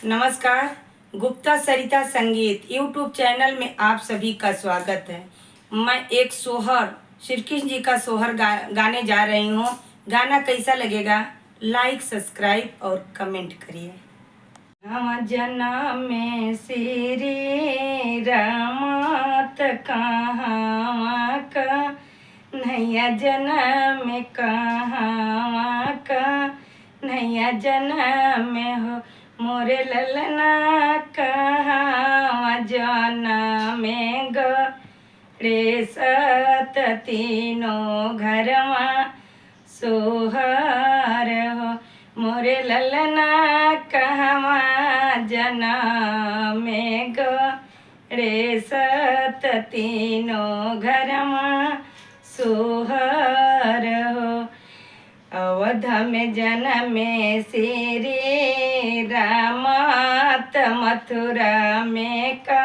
नमस्कार। गुप्ता सरिता संगीत YouTube channel में आप सभी का स्वागत है। मैं एक सोहर श्री कृष्ण जी का सोहर गाने जा रही हूँ। गाना कैसा लगेगा लाइक सब्सक्राइब और कमेंट करिए। हम जन्म में श्री रामत कहाँ का नैया जन्म में कहाँ का नैया जन्म में हो मोरे ललना कहाँ जन्म में रे सत तीनों घरवा सोहर हो मोरे ललना कहवा जन्म में रे सत तीनों घरवा सोहर हो। अवध में जन्मे श्री रामत मथुरा में का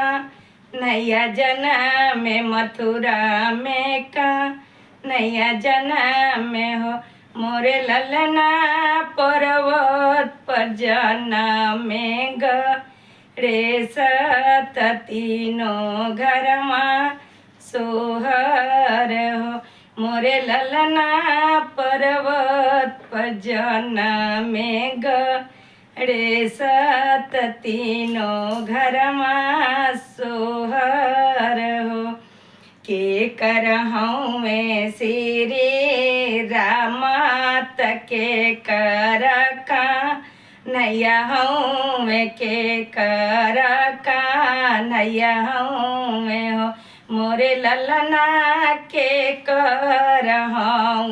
नैया जन्म में मथुरा में का नैया जन्म में हो मोरे ललना पर्वत पर जन्म में रे सत तीनों घरवा सोहर हो मोरे ललना पर्वत पर जन्म में रे सत तीनों घरवा सोहर हो। के करहूँ मैं श्री रामत के कर का नैया हूँ मैं के कर का नैया हूँ मैं हो मोरे ललना के करहूँ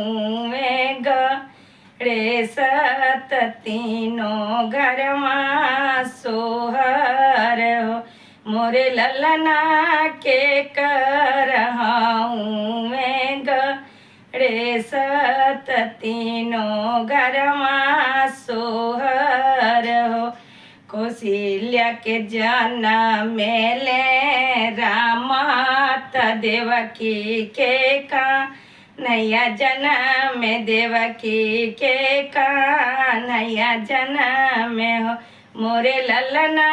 मैं रे सत तीनों घरवा सोहर हो मोरे ललना के करहूँ मैं रे सत तीनों घरवा सोहर हो। कौशल्या के जन्म मेले रामत देवकी के का नैया जन्म में देवकी के का नैया जन्म में हो मोरे ललना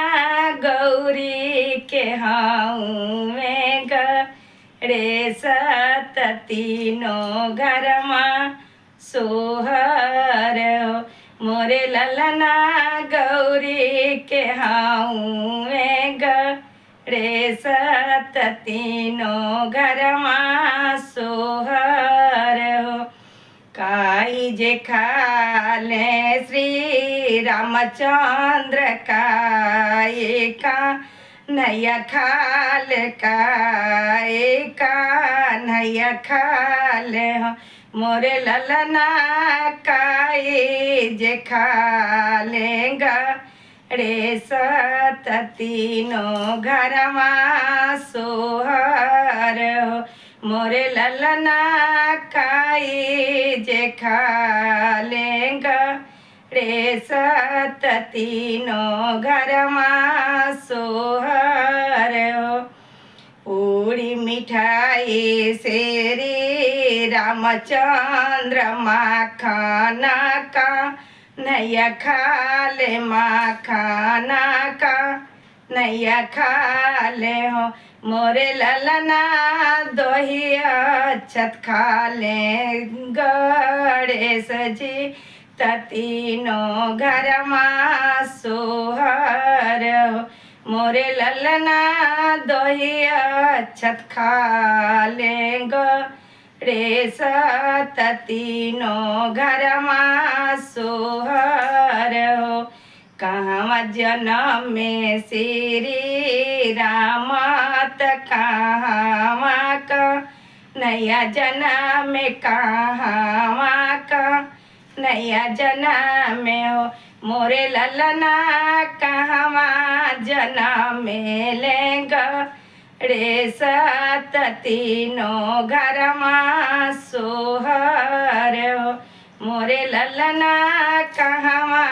गौरी के हाऊ में रे सत तीनों घरवा सोहर हो मोरे ललना गौरी के हाऊ में रे सत तीनों घरवा सोहर हो। काई जे खाले श्री रामचंद्र काई का नैया खाल काई का नैया खाल हो मोरे ललना काई जे खालेगा रे सत तीनों घरवा सोहर हो मोरे ललना काई जे खालेगा रे सत तीनों घरवा सोहर हो। पूरी मिठाई श्री रामचंद्र माखाना का नैया खाले माखाना का नैया खाले हो मोरे ललना दोहिया छत खाले गणेश जी तीनों घरवा सोहर हो मोरे ललना दोहिया छत खाले रे सत तीनों घरवा सोहर हो। कहवा जन्म में श्री रामत कहवा का नैया जन्म में कहवा का नैया जन्म में हो मोरे ललना कहवा जन्म में लेंगा रे सत तीनों घरवा सोहर हो मोरे ललना कहवा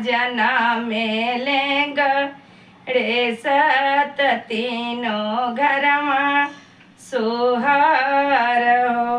जन्म में लेंगा रे सत तीनों घरवा सोहर हो।